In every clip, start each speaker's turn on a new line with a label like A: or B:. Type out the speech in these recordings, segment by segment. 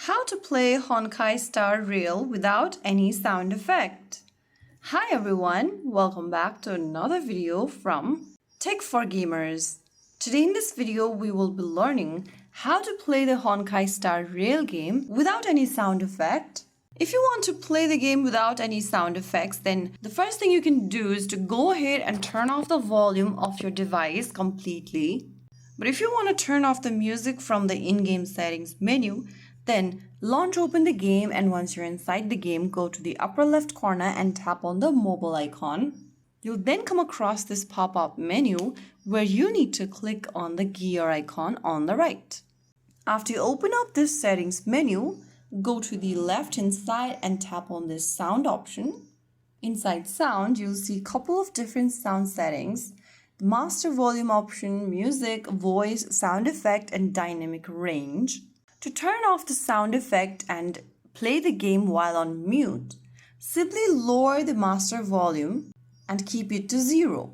A: How to play Honkai Star Rail without any sound effect. Hi everyone, welcome back to another video from Tech for Gamers. Today in this video we will be learning how to play the Honkai Star Rail game without any sound effect. If you want to play the game without any sound effects, then the first thing you can do is to go ahead and turn off the volume of your device completely. But if you want to turn off the music from the in-game settings menu, then launch open the game, and once you're inside the game, go to the upper left corner and tap on the mobile icon. You'll then come across this pop-up menu where you need to click on the gear icon on the right. After you open up this settings menu, go to the left hand side and tap on this sound option. Inside sound, you'll see a couple of different sound settings: the master volume option, music, voice, sound effect, and dynamic range. To turn off the sound effect and play the game while on mute, simply lower the master volume and keep it to 0.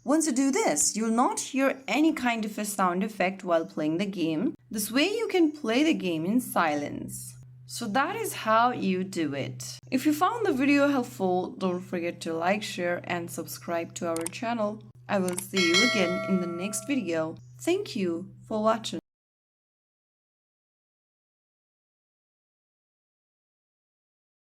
A: Once you do this, you'll not hear any kind of a sound effect while playing the game. This way you can play the game in silence. So that is how you do it. If you found the video helpful, don't forget to like, share, and subscribe to our channel. I will see you again in the next video. Thank you for watching.